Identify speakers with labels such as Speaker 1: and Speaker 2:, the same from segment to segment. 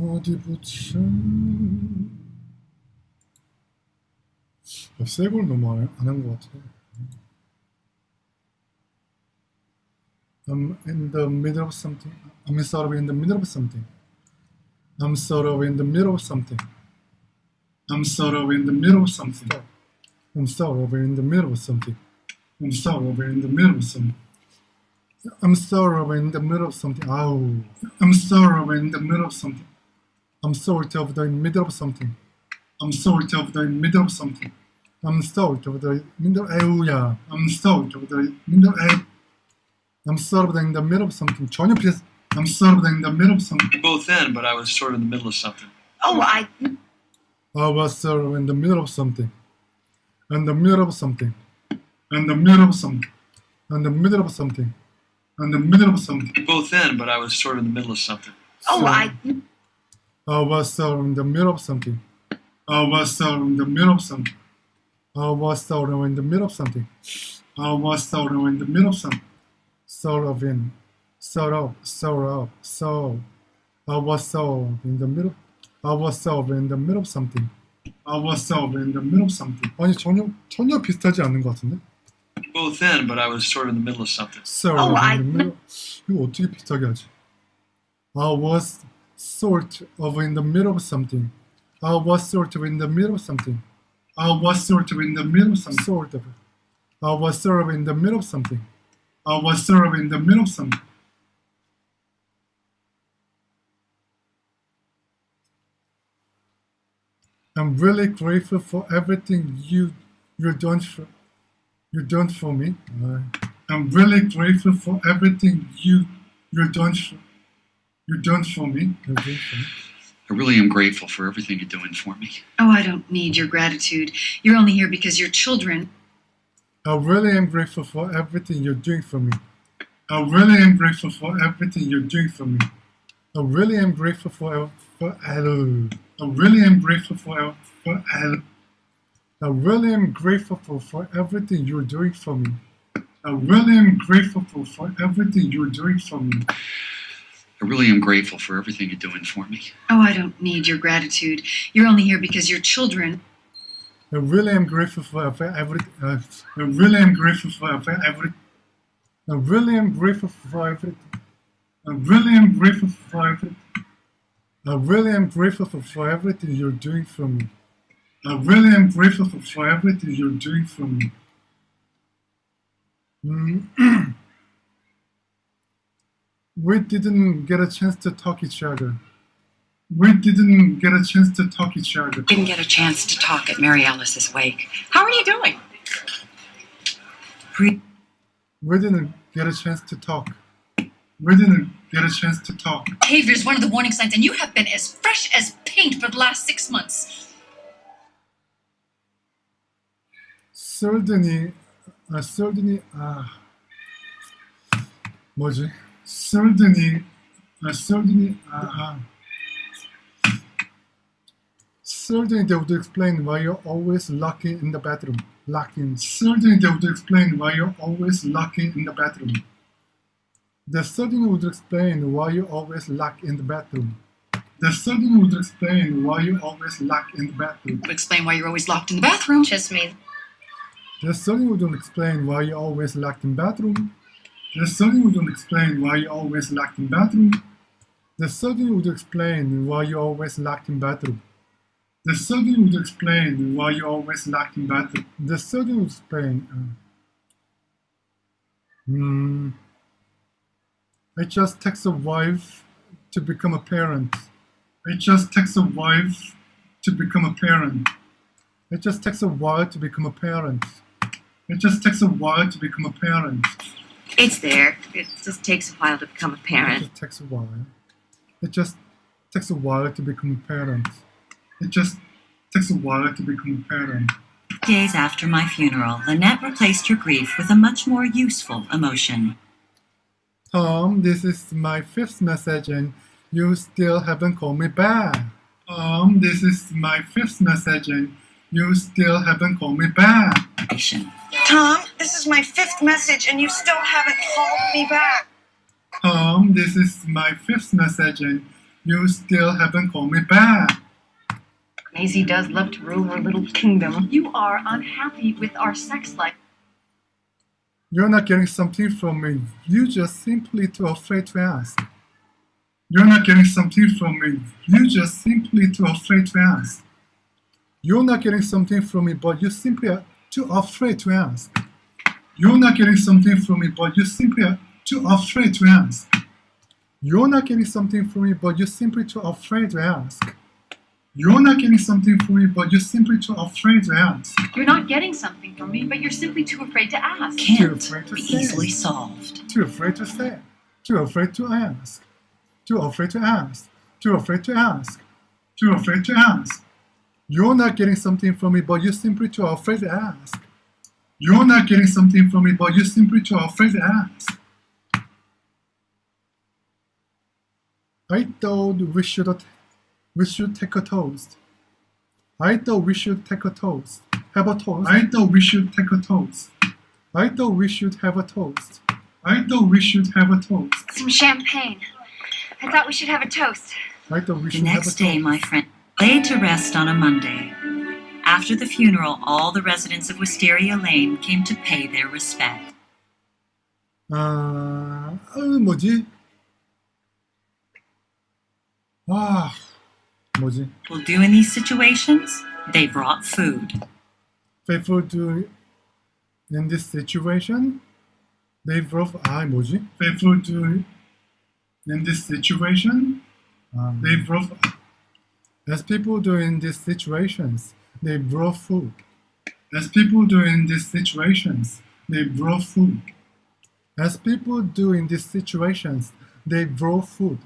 Speaker 1: 어디 보자. 새 걸 너무 안 한 것 같아. I'm in the middle of something. I'm sort of in the middle of something. I'm sort of in the middle of something. I'm sort of in the middle of something. I'm sort of in the middle of something. I'm sort of in the middle of something. I'm sort of in the middle of something. Ow. I'm sort of in the middle of something. I'm sort of the middle of something. I'm sort of the middle of something. I'm sort of the middle. 에우야. I'm sort of the middle. I'm sort of in the middle of something. 전혀 비슷. I'm sort of in the middle of something.
Speaker 2: Both in, but I was sort of in the middle of something.
Speaker 3: Oh, I
Speaker 1: was sort of in the middle of something. In the middle of something. In the middle of something. In the middle of something. In the middle of something.
Speaker 2: Both in, but I was sort of in the middle of something.
Speaker 3: Oh, I
Speaker 1: was sort of in the middle of something. I was sort of in the middle of something. I was sort of in the middle of something. I was sort of in the middle of something. Sort of in. Sort of. Sort of. So. I was sort of in the middle. I was sort of in the middle of something. I was sort of in the middle of something. 아니 전혀 비슷하지 않는 것 같은데?
Speaker 2: Both in, but I was sort of in the middle of something.
Speaker 1: Sort of in the middle. 이거 어떻게 비슷하게 하지? I was sort of in the middle of something. I was sort of in the middle of something. I was sort of in the middle of something. Sort of. I was sort of in the middle of something. I was sort of in the middle of something. I'm really grateful for everything you've done for me. I'm really grateful for everything you've done for me.
Speaker 4: I really am grateful for everything you're doing for me.
Speaker 3: Oh, I don't need your gratitude. You're only here because you're children.
Speaker 1: I really am grateful for everything you're doing for me. I really am grateful for everything you're doing for me. I really am grateful for I really am grateful for I really am grateful for everything you're doing for me. I really am grateful for everything you're doing for me.
Speaker 4: I really am grateful for everything you're doing for me.
Speaker 3: Oh, I don't need your gratitude. You're only here because you're children.
Speaker 1: I really am grateful for everything. I really am grateful for everything. I really am grateful for everything. I really am grateful for everything. I really am grateful for everything you're doing for me. I really am grateful for everything you're doing for me. We didn't get a chance to talk each other. We didn't get a chance to talk each other.
Speaker 5: Didn't get a chance to talk at Mary Alice's wake. How are you doing?
Speaker 1: We didn't get a chance to talk. We didn't get a chance to talk.
Speaker 6: Behavior is one of the warning signs, and you have been as fresh as paint for the last 6 months.
Speaker 1: Certainly, 뭐지? Certainly, they would explain why you're always locking in the bathroom. Certainly, they would explain why you're always locking in the bathroom. They certainly would explain why you always lock in the bathroom. They certainly would explain why you always lock in the bathroom.
Speaker 6: Explain why you're always locked in the bathroom. Just me.
Speaker 1: They certainly wouldn't explain why you always locked in the bathroom. They certainly wouldn't explain why you always locked in the bathroom. They certainly would explain why you always locked in the bathroom. They certainly would explain why you always locked in the bathroom. They certainly would explain. It just takes a wife to become a parent. It just takes a wife to become a parent. It just takes a while to become a parent. It just takes a while to become a parent.
Speaker 5: It's there. It just takes a while to become a
Speaker 1: It
Speaker 5: parent.
Speaker 1: just takes a while. It just takes a while to become a parent. It just takes a while to become a parent.
Speaker 7: Days after my funeral, Lynette replaced her grief with a much more useful emotion.
Speaker 1: Tom, this is my 5th message and you still haven't called me back. Tom, this is my 5th message and you still haven't called me back.
Speaker 8: Tom, this is my 5th message and you still haven't called me back.
Speaker 1: Tom, this is my 5th message and you still haven't called me back.
Speaker 9: Maisie does love to rule her little kingdom.
Speaker 6: You are unhappy with our sex life.
Speaker 1: You're not getting something from me. You're just simply too afraid to ask. You're not getting something from me. You're just simply too afraid to ask. You're not getting something from me, but you simply are too afraid to ask. You're not getting something from me, but you simply are too afraid to ask. You're not getting something from me, but you're simply too afraid to ask. You're not getting something from me, but you're simply too afraid to ask.
Speaker 6: You're not getting something from me, but you're simply too afraid to ask.
Speaker 7: Can't
Speaker 1: afraid to
Speaker 7: be
Speaker 1: say.
Speaker 7: easily solved.
Speaker 1: Too afraid to say. Too afraid to ask. Too afraid to ask. Too afraid to ask. Too afraid to ask. You're not getting something from me, but you're simply too afraid to ask. You're not getting something from me, but you're simply too afraid to ask. I thought we should take a toast. I thought we should take a toast. Have a toast. I thought we should take a toast. I thought we should have a toast. I thought we should have a toast.
Speaker 8: Some champagne. I thought we should have a toast.
Speaker 1: I thought we
Speaker 7: The
Speaker 1: should have a
Speaker 7: next
Speaker 1: toast.
Speaker 7: day, my friend laid to rest on a Monday. After the funeral, all the residents of Wisteria Lane came to pay their respect.
Speaker 1: 뭐지? 뭐지?
Speaker 7: Will do in these situations? They brought food.
Speaker 1: Faithful to in this situation, they brought 뭐지? Faithful to in this situation, they brought as people do in these situations, they brought food. As people do in these situations, they brought food. As people do in these situations, they brought food.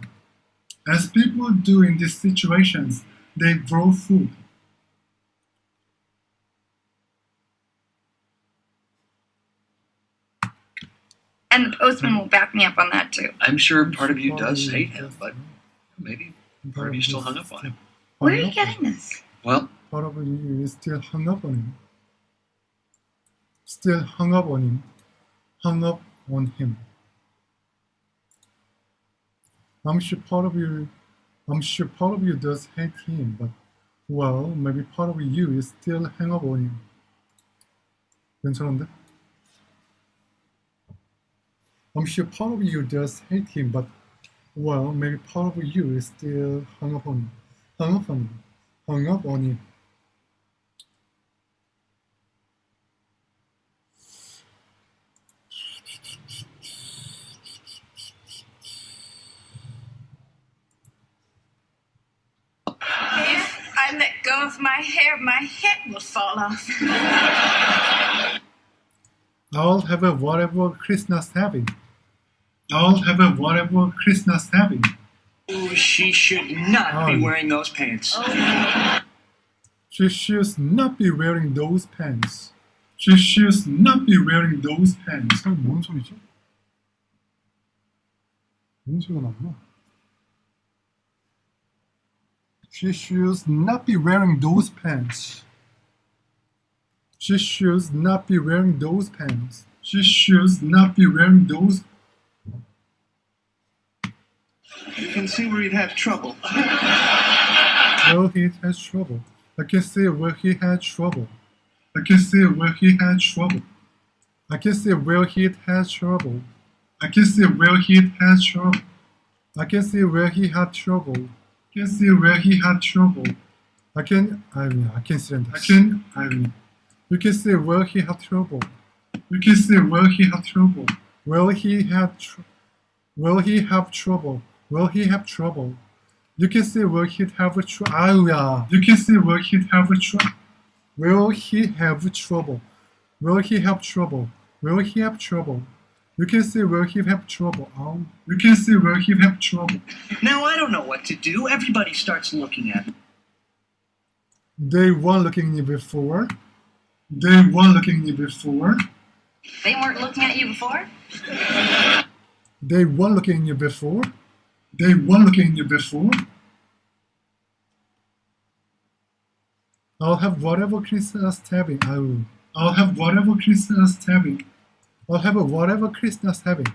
Speaker 1: As people do in these situations, they brought food.
Speaker 8: And the postman will back me up on that too.
Speaker 2: I'm sure part of you does hate him, but maybe part of you still hung up on him.
Speaker 8: Where are you getting this?
Speaker 2: Well,
Speaker 1: Part of you is still hung up on him. Still hung up on him. Hung up on him. I'm sure part of you does hate him, but well, maybe part of you is still hung up on him. 괜찮은데? I'm sure part of you does hate him, but well, maybe part of you is still hung up on him. Hung up on him. Hung up on him.
Speaker 8: If I let go of my hair, my head will fall off.
Speaker 1: I'll have a whatever Christmas having. I'll have a whatever Christmas having.
Speaker 10: Ooh, she should not be wearing those pants.
Speaker 1: She should not be wearing those pants. She should not be wearing those pants. 뭔 소리지? 뭔 소리가 나구나. She should not be wearing those pants. She should not be wearing those pants. She should not be wearing those.
Speaker 10: You can see where you'd have trouble.
Speaker 1: Well, he has trouble. I can see where he had trouble. I can see where he had trouble. I can see where he has trouble. I can see where he has trouble. I can see where he had trouble. I can see where he had trouble. I can see you can see where he had trouble. You can see where he had trouble. Will he have trouble? Will he have trouble? You can see where he'd have a trouble. You can see where he'd have a trouble. Will he have trouble? Will he have trouble? Will he have trouble? You can see where he'd have trouble. You can see where he'd have trouble.
Speaker 10: Now I don't know what to do. Everybody starts looking at me.
Speaker 1: They weren't looking at you before. They weren't looking at you before.
Speaker 6: They weren't looking at you before?
Speaker 1: They weren't looking at you before. They weren't looking at you before. I'll have whatever Christmas having. I'll have whatever Christmas having. I'll have a whatever Christmas having.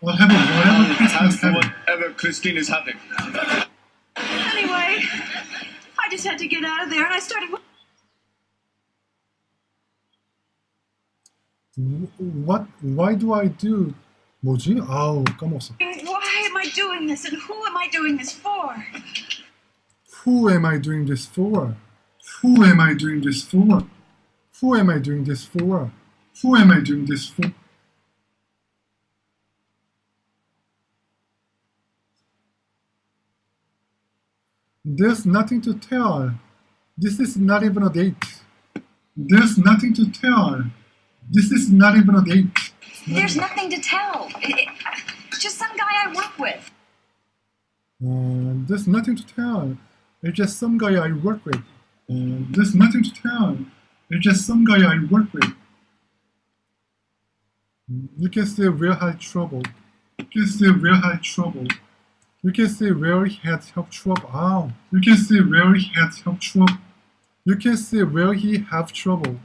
Speaker 1: I'll have a whatever Christmas having.
Speaker 10: Whatever Christine is having.
Speaker 8: Anyway, I just had to get out of there, and I started.
Speaker 1: What? Why do I do? 뭐지? 아우 까먹었어.
Speaker 8: Why am I doing this, and who am I doing this for?
Speaker 1: Who am I doing this for? Who am I doing this for? Who am I doing this for? Who am I doing this for? There's nothing to tell. This is not even a date. There's nothing to tell. This is not even a date.
Speaker 6: There's nothing to tell. Just some guy I work with.
Speaker 1: There's nothing to tell. It's just some guy I work with. There's nothing to tell. It's just some guy I work with. You can say where I had trouble. You can say where I had trouble. You can say where he had help trouble. Ow. You can say where he had help trouble. You can say where he have trouble.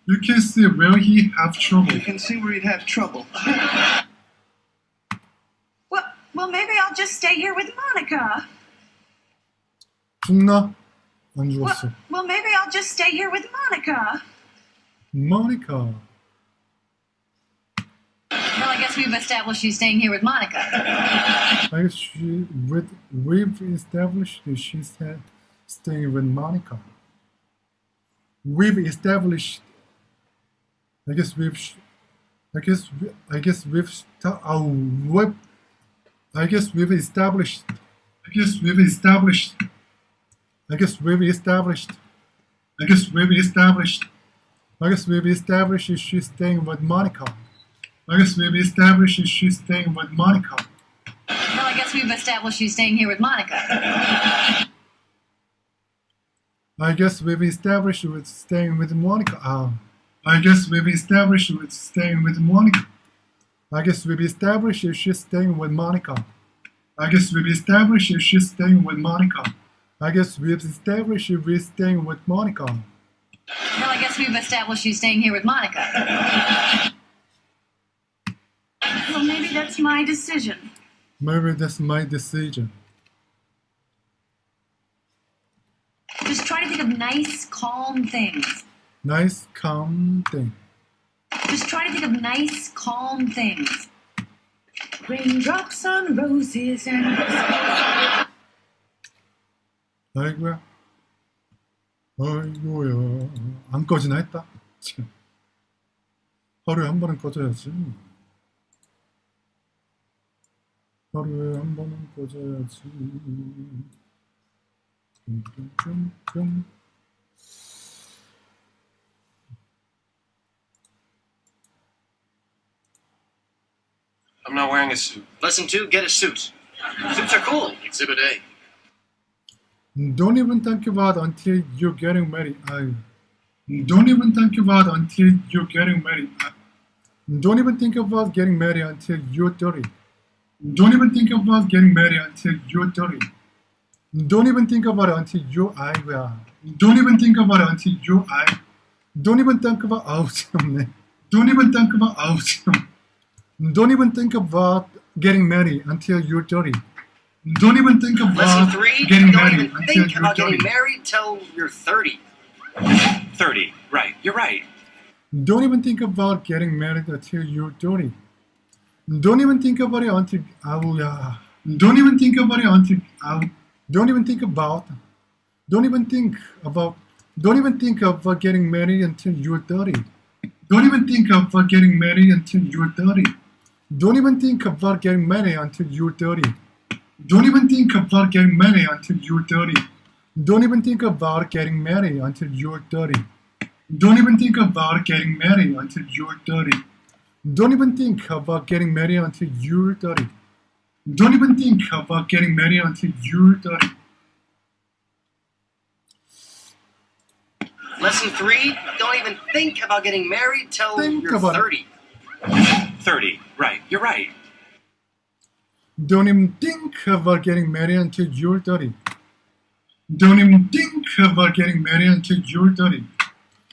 Speaker 1: You can say where he have trouble.
Speaker 10: You can see where he'd have trouble.
Speaker 8: Well, maybe I'll just stay here with Monica.
Speaker 1: 죽나? 안 죽었어.
Speaker 8: Well, maybe I'll just stay here with Monica.
Speaker 1: Monica.
Speaker 6: Well, I guess we've established she's staying here with Monica.
Speaker 1: I guess we've established that she's staying with Monica. We've established. I guess we've established. I guess we've established. I guess we've established she's staying with Monica. I guess we've established she's staying with Monica.
Speaker 6: Well, I guess we've established she's staying here with Monica.
Speaker 1: I guess we've established with staying with Monica. I guess we've established with staying with Monica. I guess we've established she's staying with Monica. I guess we've established she's staying with Monica. I guess we've established we're staying with Monica.
Speaker 6: Well, I guess we've established she's staying here with Monica.
Speaker 8: Well, maybe that's my decision.
Speaker 1: Maybe that's my decision.
Speaker 6: Just try to think of nice, calm things.
Speaker 1: Nice, calm thing.
Speaker 6: Just try to think of nice, calm things.
Speaker 8: Raindrops on roses and...
Speaker 1: 아이고야. 아이고야. 안 꺼지나 했다. 참. 하루에 한 번은 꺼져야지. 하루에 한 번은 꺼져야지. 뿅뿅뿅뿅.
Speaker 2: I'm not wearing a suit. Lesson 2, get a suit. Suits are cool. Exhibit A.
Speaker 1: Don't even think about until you're getting married. Don't even think about until you're getting married. Don't even think about getting married until you're 30. Don't even think about getting married until you're 30. Don't even think about it until you're Don't even think about it until you're Don't even think about 참네. Don't even think about Don't even think about getting married until you're 30. Don't even think about
Speaker 10: Lesson 3,
Speaker 1: getting
Speaker 10: don't
Speaker 1: married
Speaker 10: even
Speaker 1: until
Speaker 10: think
Speaker 1: you're
Speaker 10: about
Speaker 1: 30.
Speaker 10: getting married till you're 30.
Speaker 2: 30. Right. You're right.
Speaker 1: Don't even think about getting married until you're 30. Don't even think about it until Don't even think about it until Don't even think about getting married until you're 30. Don't even think about getting married until you're 30. Don't even think about getting married until you're 30. Don't even think about getting married until you're 30. Don't even think about getting married until you're 30. Don't even think about getting married until you're 30. Don't even think about getting married until you're 30. Don't even think about getting married until you're 30.
Speaker 10: Lesson 3, don't even think about getting married till you're 30.
Speaker 2: 30. Right. You're right.
Speaker 1: Don't even think about getting married until you're 30. Don't even think about getting married until you're 30.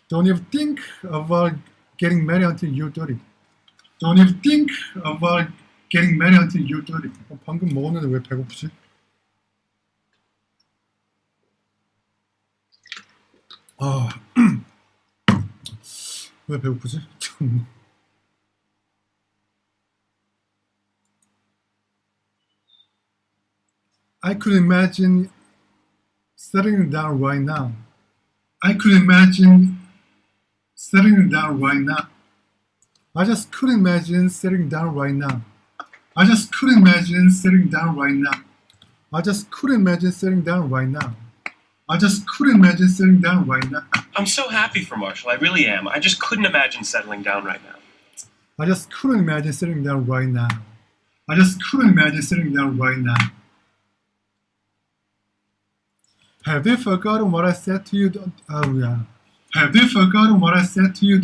Speaker 1: Don't even think about getting married until you're 30. Don't even think about getting married until you're 30. 방금 먹었는데 왜 배고프지? 아, 왜 배고프지? 참. I could imagine settling down right now. I could imagine settling down right now. I just couldn't imagine settling down right now. I just couldn't imagine settling down right now. I just couldn't imagine settling down right now. I just couldn't imagine settling down right now.
Speaker 2: I'm so happy for Marshall. I really am. I just couldn't imagine settling down right now.
Speaker 1: I just couldn't imagine settling down right now. I just couldn't imagine settling down right now. Have you forgotten what I said to you? Oh yeah. Have you forgotten what I said to you?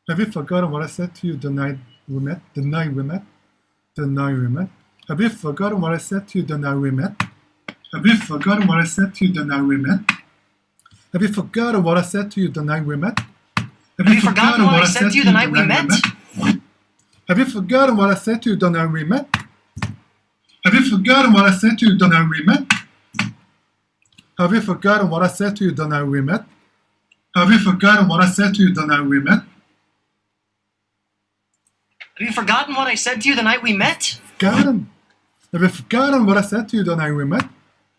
Speaker 1: Have you forgotten what I said to you the night we met? The night we met? The night we met? Have you forgotten what I said to you the night we met? Have you forgotten what I said to you the night we met? Have you forgotten what I said to you the night we met?
Speaker 10: Have you forgotten what I said to you the night we met?
Speaker 1: Have you forgotten what I said to you the night we met? Have you forgotten what I said to you the night we met? Have you forgotten what I said to you the night we met? Have you forgotten what I said to you the night we met?
Speaker 10: Have you forgotten what I said to you the night we met?
Speaker 1: Forgotten? Have you forgotten what I said to you the night we met?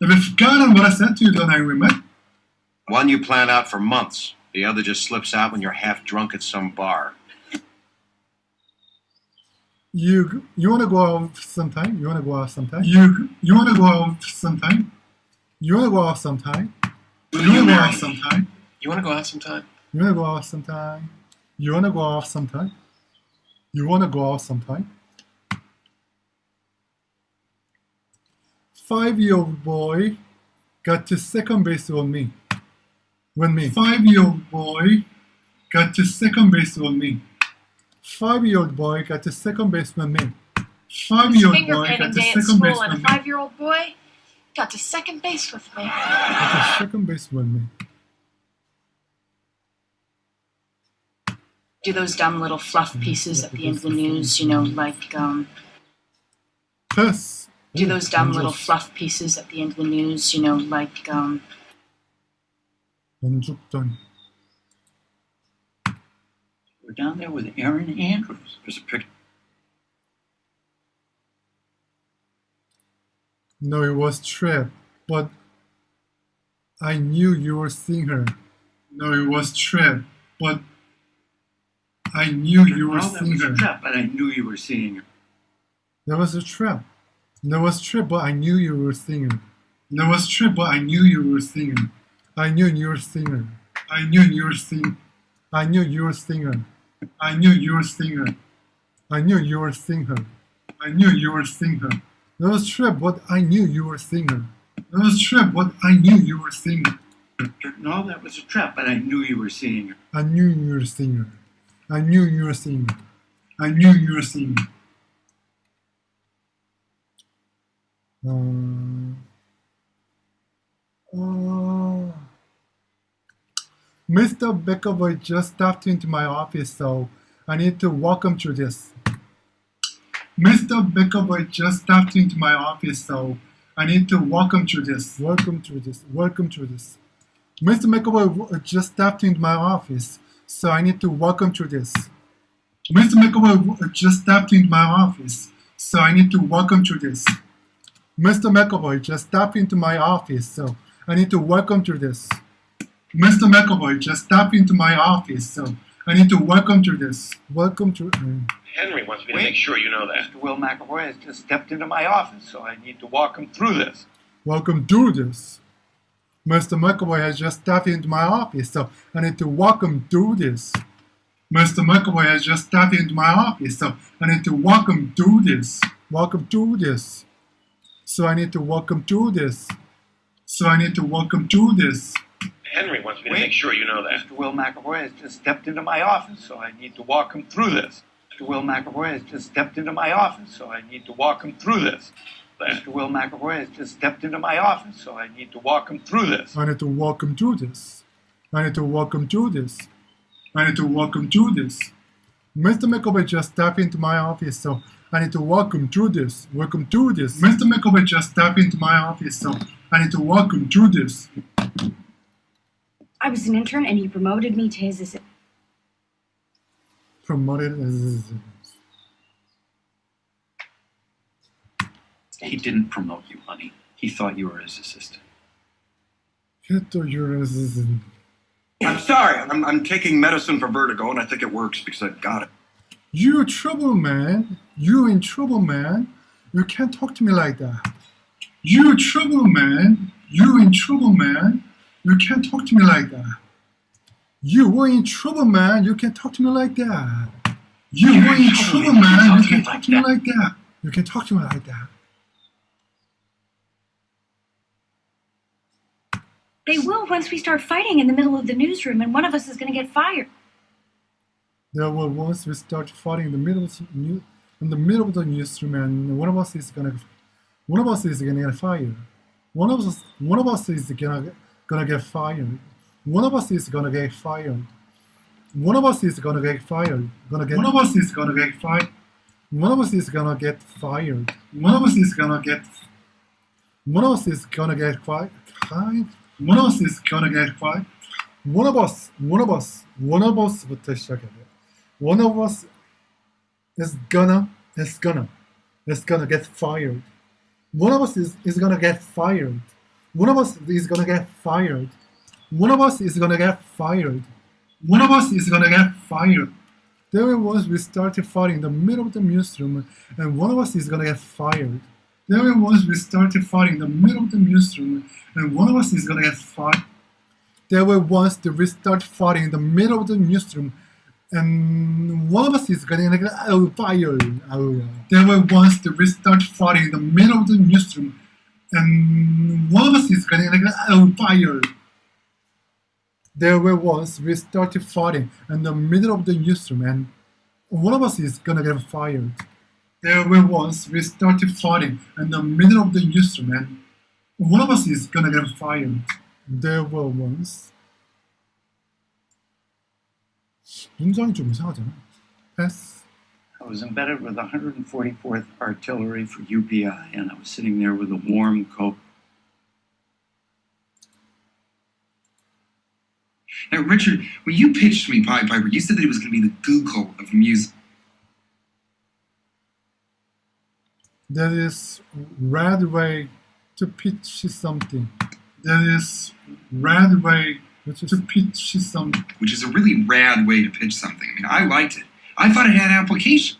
Speaker 1: Have you forgotten what I said to you the night we met?
Speaker 11: One you plan out for months. The other just slips out when you're half drunk at some bar.
Speaker 1: You wanna go out sometime? You wanna go out sometime? You wanna go out sometime? You wanna go out sometime? You wanna go out sometime?
Speaker 2: You want to go out sometime?
Speaker 1: You wanna go out sometime? You wanna go out sometime? You wanna go out sometime? 5-year-old boy got to second base on me. When me. 5-year-old boy got to second base on me. 5-year-old boy got to second base with me. 5-year-old boy got to second base with me.
Speaker 6: 5-year-old boy got to second base with me.
Speaker 1: Got to second base with me.
Speaker 12: Do those dumb little fluff pieces at the end of the news, you know, like,
Speaker 1: Yes.
Speaker 12: do those dumb little fluff pieces at the end of the news, you know, like,
Speaker 1: 원죽전.
Speaker 4: We're down there with Aaron Andrews. There's a picture.
Speaker 1: No, it was Trip, but I knew you were seeing her. No, it was Trip, but I knew you were seeing her.
Speaker 4: But I knew you were seeing her.
Speaker 1: There was a trap. There was Trip, but I knew you were seeing her. There was Trip, but I knew you were seeing her. I knew you were seeing her. I knew you were seeing. I knew you were seeing her. I knew you were seeing her. I knew you were seeing her. I knew you were seeing her. There was Trip, but I knew you were seeing her. There was Trip, but I knew you were seeing her.
Speaker 4: No, that was a trap, but I knew you were seeing her.
Speaker 1: I knew you were seeing her. I knew you were seeing her. I knew you were seeing her. Mr. Beckerboy just stopped into my office, so I need to walk him through this. Mr. Beckerboy just stopped into my office, so I need to walk him through this. Welcome through this. Welcome through this. Mr. McAvoy just stopped into my office, so I need to walk him through this. Mr. McAvoy just stopped into my office, so I need to walk him through this. Mr. McAvoy just stopped into my office, so I need to walk him through this. Mr. McAvoy just stopped into my office, so I need to walk him through this. Welcome to.
Speaker 2: Henry wants me to make sure you know that.
Speaker 4: Mr. Will McAvoy has just stepped into my office, so I need to walk him through this.
Speaker 1: Welcome through this. Mr. McAvoy has just stepped into my office, so I need to walk him through this. Mr. McAvoy has just stepped into my office, so I need to walk him through this. Walk him through this. So I need to walk him through this. So I need to walk him through this.
Speaker 2: Henry wants me to make sure you know that.
Speaker 4: Mr. Will McAvoy has just stepped into my office, so I need to walk him through this. Mr. Will McAvoy has just stepped into my office, so I need to walk him through this. Mr. Will McAvoy has just stepped into my office, so I need to walk him through this.
Speaker 1: I need to walk him through this. I need to walk him through this. I need to walk him through this. Mr. McAvoy just stepped into my office, so I need to walk him through this. Walk him through this. Mr. McAvoy just stepped into my office, so I need to walk him through this.
Speaker 13: I was an intern and he promoted me to his assistant.
Speaker 1: Promoted as...
Speaker 4: He didn't promote you, honey. He thought you were his assistant.
Speaker 1: He thought you were his assistant.
Speaker 11: I'm sorry. I'm taking medicine for vertigo, and I think it works because I've got it.
Speaker 1: You in trouble, man. You in trouble, man. You can't talk to me like that. You in trouble, man. You in trouble, man. You can't talk to me like that. You were in trouble, man. You can't talk to me like that. You were in trouble, man. You can't talk to me like that. You can't talk to me like that.
Speaker 13: They will once we start fighting in the middle of the newsroom and one of us is going to get fired.
Speaker 1: There will once we start fighting in the middle of the newsroom, and one of us is gonna get fired. One of us is gonna get fired. One of us is gonna get fired. One of us is gonna get fired. One of us is gonna get fired. One of us is gonna get fired. One of us is gonna get. One of us is gonna get fired. One of us is gonna get fired. One of us부터 시작해야 돼요. One of us is gonna get fired. One of us is gonna get fired. One of us is gonna get fired. One of us is gonna get fired. One of us is gonna get fired. Then once we started fighting in the middle of the newsroom, and one of us is gonna get fired. Then once we started fighting in the middle of the newsroom, and one of us is gonna get fired. There were once that we start fighting in the middle of the newsroom, and one of us is gonna get fired. There were once that we start fighting in the middle of the newsroom, and one of us is gonna get fired. There were once we started fighting in the middle of the newsroom, and one of us is gonna get fired. There were once we started fighting in the middle of the newsroom, and one of us is gonna get fired. There were once. 문장이 좀 이상하잖아. Pass.
Speaker 4: I was embedded with the 144th Artillery for UPI, and I was sitting there with a warm coat.
Speaker 14: Now, Richard, when you pitched me Pied Piper, you said that it was going to be the Google of music.
Speaker 1: That is right way to pitch something. That is right way to pitch something.
Speaker 14: Which is a really rad way to pitch something. I mean, I liked it. I thought it had application.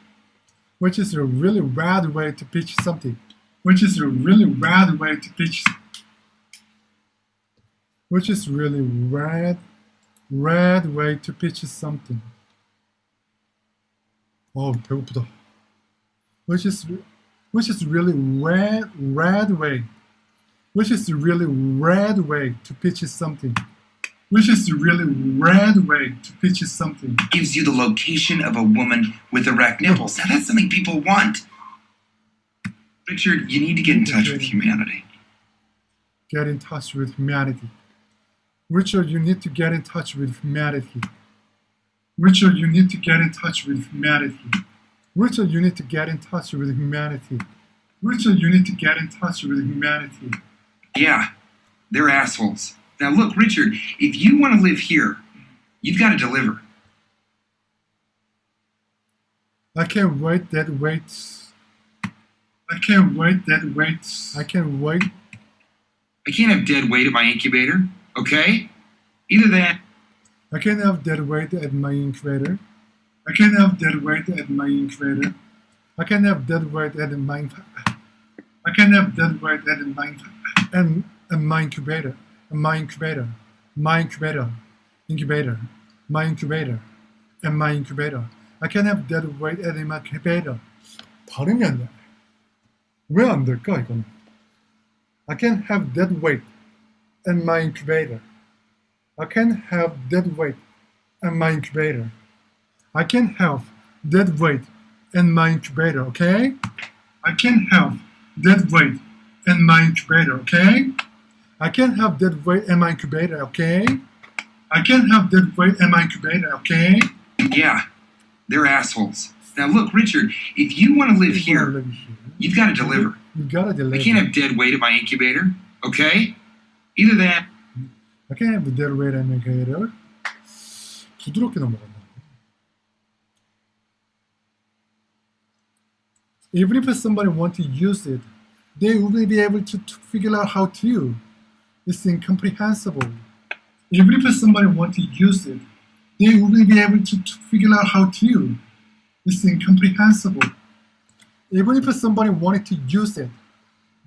Speaker 1: Which is a really rad way to pitch something. Which is a really rad way to pitch. Which is really rad way to pitch something. 배고프다. Which is really rad way. Which is really rad way to pitch something. Which is really rad way to pitch something.
Speaker 14: Gives you the location of a woman with erect nipples. Now that's something people want. Richard, you need to get in touch with humanity.
Speaker 1: Get in touch with humanity. Richard, you need to get in touch with humanity. Richard, you need to get in touch with humanity. Richard, you need to get in touch with humanity. Richard, you need to get in touch with humanity.
Speaker 14: Yeah, they're assholes. Now look, Richard, if you want to live here, you've got to deliver.
Speaker 1: I can't wait that waits. I can't wait that waits. I can't wait.
Speaker 14: I can't have dead weight at my incubator, okay? Either that.
Speaker 1: I can't have dead weight at my incubator. I can't have dead weight at my incubator. I can't have dead weight at my. I can't have dead weight at my. And my incubator. My incubator. My incubator. Incubator. My incubator. And my incubator. I can't have dead weight at my incubator. 발음이 안 돼. 왜 안 될까 이거는? I can't have dead weight at my incubator. I can't have dead weight at my incubator. I can't have dead weight in my incubator, okay? I can't have dead weight in my incubator, okay? I can't have dead weight in my incubator, okay? I can't have dead weight in my incubator, okay?
Speaker 14: Yeah, they're assholes. Now look, Richard, if you want to live here, you've got to deliver.
Speaker 1: You gotta deliver.
Speaker 14: I can't have dead weight at my incubator, okay? Either that.
Speaker 1: I can't have the dead weight at my incubator. 부드럽게 넘어간다. Even if somebody want to use it, they wouldn't be able to figure out how to. It's incomprehensible. Even if somebody want to use it, they wouldn't be able to figure out how to. It's incomprehensible. Even if somebody wanted to use it,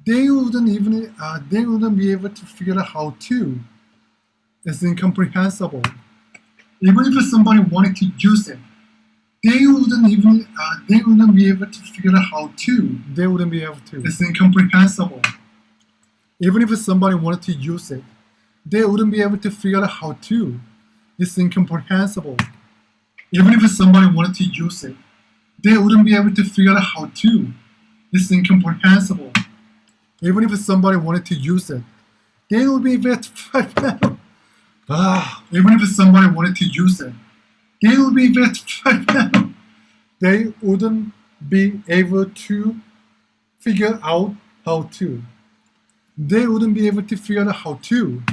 Speaker 1: they wouldn't be able to figure out how to. It's incomprehensible. Even if somebody wanted to use it, they wouldn't be able to figure out how to. They wouldn't be able to. It's incomprehensible. Even if somebody wanted to use it, they wouldn't be able to figure out how to. It's incomprehensible. Even if somebody wanted to use it, they wouldn't be able to figure out how to. It's incomprehensible. Even if somebody wanted to use it, they would be able to even if somebody wanted to use it, they would be able to they wouldn't be able to figure out how to. They wouldn't be able to figure out how to.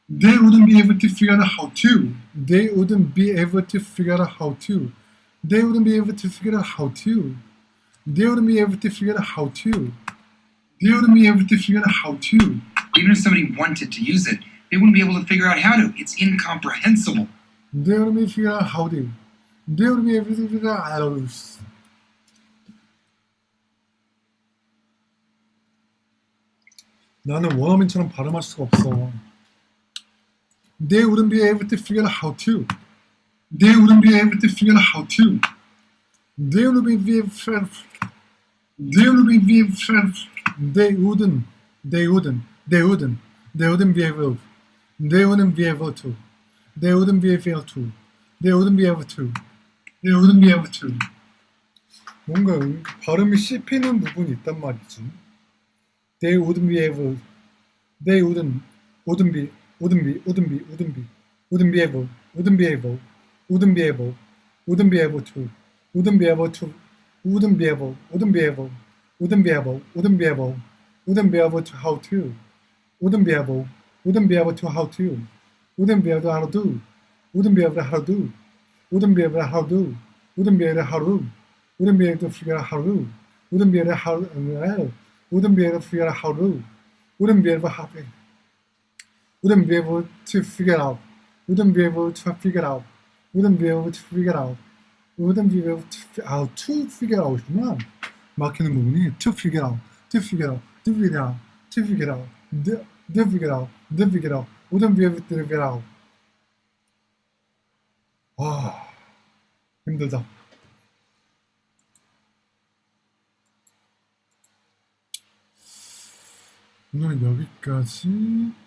Speaker 1: They wouldn't be able to figure out how to. They wouldn't be able to figure out how to. They wouldn't be able to figure out how to. They wouldn't be able to figure out how to. They wouldn't be able to figure out how to.
Speaker 14: Even if somebody wanted to use it, they wouldn't be able to figure out how to. It's incomprehensible.
Speaker 1: They wouldn't be able to figure out how to. They wouldn't be able to figure out how to. 나는 원어민처럼 발음할 수가 없어. They wouldn't be able to figure out how to. They wouldn't be able to figure out how to. They wouldn't be able to. They wouldn't be able to. They wouldn't. They wouldn't. They wouldn't. They wouldn't be able. They wouldn't be able to. They wouldn't be able to. They wouldn't be able to. They wouldn't be able to. 뭔가 발음이 씹히는 부분이 있단 말이지. They wouldn't be able. They wouldn't be. Wouldn't be able. Wouldn't be able. Wouldn't be able. Wouldn't be able to. Wouldn't be able to. Wouldn't be able. Wouldn't be able. Wouldn't be able. Wouldn't be able. Wouldn't be able to how to. Wouldn't be able. Wouldn't be able to how to. Wouldn't be able to how to do. Wouldn't be able to how to do. Wouldn't be able to how to do. Wouldn't be able to how to do. Wouldn't be able to figure out how to do. Wouldn't be able to how. Wouldn't be able to figure out how to do. Wouldn't be able to how. Wouldn't be able to figure out. Wouldn't be able to figure out. Wouldn't be able to figure out. Wouldn't be able to figure out이구나. 막히는 부분이 to figure out, to figure out, to figure out, to figure out, to figure out, to figure out. Wouldn't be able to figure out. 와, 힘들다. 오늘은 여기까지.